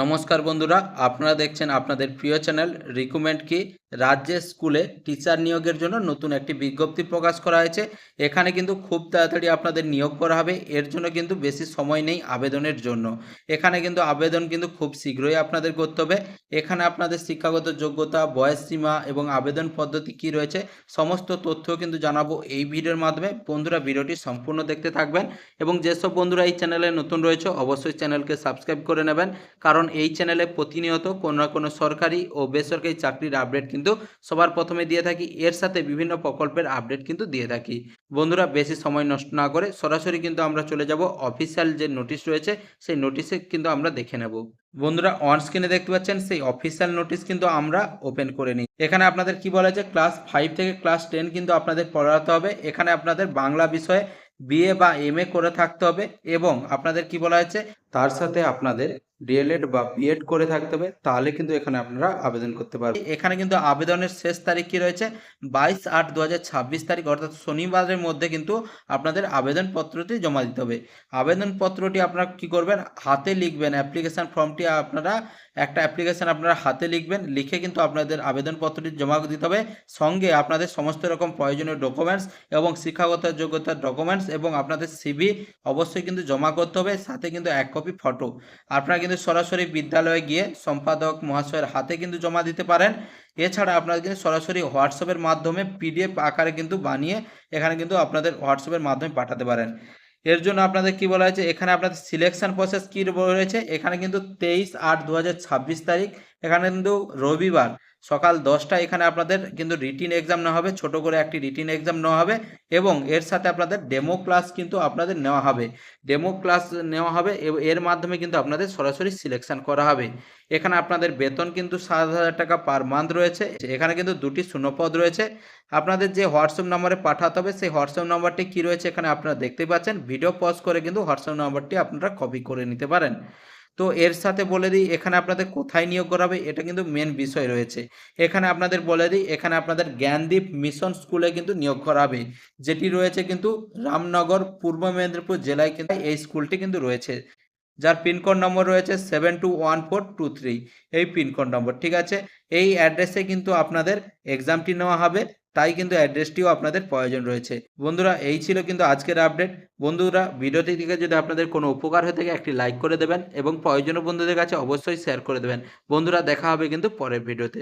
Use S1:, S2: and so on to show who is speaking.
S1: নমস্কার বন্ধুরা, আপনারা দেখছেন আপনাদের প্রিয় চ্যানেল রিক্রুটমেন্ট কি। রাজ্যের স্কুলে টিচার নিয়োগের জন্য নতুন একটি বিজ্ঞপ্তি প্রকাশ করা হয়েছে। এখানে কিন্তু খুব তাড়াতাড়ি আপনাদের নিয়োগ করা হবে। এর জন্য কিন্তু বেশি সময় নেই আবেদনের জন্য। এখানে কিন্তু আবেদন কিন্তু খুব শীঘ্রই আপনাদের করতে হবে। এখানে আপনাদের শিক্ষাগত যোগ্যতা, বয়স সীমা এবং আবেদন পদ্ধতি কি রয়েছে সমস্ত তথ্য কিন্তু জানাবো এই ভিডিওর মাধ্যমে। বন্ধুরা, ভিডিওটি সম্পূর্ণ দেখতে থাকবেন এবং যেসব বন্ধুরা এই চ্যানেলে নতুন রয়েছে অবশ্যই চ্যানেলকে সাবস্ক্রাইব করে নেবেন, কারণ এই চ্যানেলে প্রতিনিয়ত কোনো না কোনো সরকারি ও বেসরকারি চাকরির আপডেট কিন্তু সবার প্রথমে দিয়ে থাকি। এর সাথে বিভিন্ন প্রকল্পের আপডেট কিন্তু দিয়ে থাকি। বন্ধুরা, বেশি সময় নষ্ট না করে সরাসরি কিন্তু আমরা চলে যাব অফিসিয়াল যে নোটিশ রয়েছে সেই নোটিশে কিন্তু আমরা দেখে নেব। বন্ধুরা, অন স্ক্রিনে দেখতে পাচ্ছেন সেই অফিসিয়াল নোটিশ কিন্তু আমরা ওপেন করে নিই। এখানে আপনাদের কি বলা হয়েছে, ক্লাস 5 থেকে ক্লাস 10 কিন্তু আপনাদের পড়াতে হবে। এখানে আপনাদের বাংলা বিষয়ে বিএ বা এমএ করে থাকতে হবে এবং আপনাদের কি বলা হয়েছে, তার সাথে আপনাদের ডিএলএড বা বিএড করে থাকতে হবে, তাহলে কিন্তু এখানে আপনারা আবেদন করতে পারবেন। এখানে কিন্তু আবেদনের শেষ তারিখ কি রয়েছে, 22/8/2026 তারিখ, অর্থাৎ শনিবারের মধ্যে কিন্তু আপনাদের আবেদনপত্রটি জমা দিতে হবে। আবেদনপত্রটি আপনারা কি করবেন, হাতে লিখবেন। অ্যাপ্লিকেশন ফর্মটি আপনারা একটা অ্যাপ্লিকেশন আপনারা হাতে লিখবেন, লিখে কিন্তু আপনাদের আবেদনপত্রটি জমা দিতে হবে। সঙ্গে আপনাদের সমস্ত রকম প্রয়োজনীয় ডকুমেন্টস এবং শিক্ষাগত যোগ্যতার ডকুমেন্টস এবং আপনাদের সিভি অবশ্যই কিন্তু জমা করতে হবে, সাথে কিন্তু 1 কপি ফটো। আপনারা কিন্তু সরাসরি বিদ্যালয়ে গিয়ে সম্পাদক মহাশয়ের হাতে কিন্তু জমা দিতে পারেন। এছাড়া আপনারা কিন্তু সরাসরি হোয়াটসঅ্যাপের মাধ্যমে পিডিএফ আকারে কিন্তু বানিয়ে এখানে কিন্তু আপনাদের হোয়াটসঅ্যাপের মাধ্যমে পাঠাতে পারেন। এর জন্য আপনাদের কি বলা হয়েছে, এখানে আপনাদের সিলেকশন প্রসেস কি রয়েছে, এখানে কিন্তু 23/8/2026 তারিখ, এখানে কিন্তু রবিবার সকাল 10টায় এখানে আপনাদের কিন্তু রিটিন এক্সাম নেওয়া হবে। ছোট করে একটি রিটিন এক্সাম নেওয়া হবে এবং এর সাথে আপনাদের ডেমো ক্লাস কিন্তু আপনাদের নেওয়া হবে। ডেমো ক্লাস নেওয়া হবে এর মাধ্যমে কিন্তু আপনাদের সরাসরি সিলেকশন করা হবে। এখানে আপনাদের বেতন কিন্তু 7,000 টাকা পার মান্থ রয়েছে। এখানে কিন্তু 2টি শূন্যপদ রয়েছে। আপনাদের যে হোয়াটসঅ্যাপ নম্বরে পাঠাতে হবে সেই হোয়াটসঅ্যাপ নম্বরটি কি রয়েছে এখানে আপনারা দেখতে পাচ্ছেন। ভিডিও পজ করে কিন্তু হোয়াটসঅ্যাপ নম্বরটি আপনারা কপি করে নিতে পারেন। তো এর সাথে বলে দিই, এখানে আপনাদের কোথায় নিয়োগ করা হবে এটা কিন্তু মেন বিষয় রয়েছে। এখানে আপনাদের বলে দিই, এখানে আপনাদের জ্ঞানদীপ মিশন স্কুলে কিন্তু নিয়োগ করা হবে, যেটি রয়েছে কিন্তু রামনগর, পূর্ব মেদিনীপুর জেলায় কিন্তু এই স্কুলটি কিন্তু রয়েছে, যার পিনকোড নম্বর রয়েছে 721423। এই পিনকোড নম্বর, ঠিক আছে। এই অ্যাড্রেসে কিন্তু আপনাদের এক্সামটি নেওয়া হবে, তাই কিন্তু অ্যাড্রেসটিও আপনাদের প্রয়োজন রয়েছে। বন্ধুরা, এই ছিল কিন্তু আজকের আপডেট। বন্ধুরা, ভিডিওটি থেকে যদি আপনাদের কোনো উপকার হয়ে থাকে একটি লাইক করে দেবেন এবং প্রয়োজনীয় বন্ধুদের কাছে অবশ্যই শেয়ার করে দেবেন। বন্ধুরা, দেখা হবে কিন্তু পরের ভিডিওতে।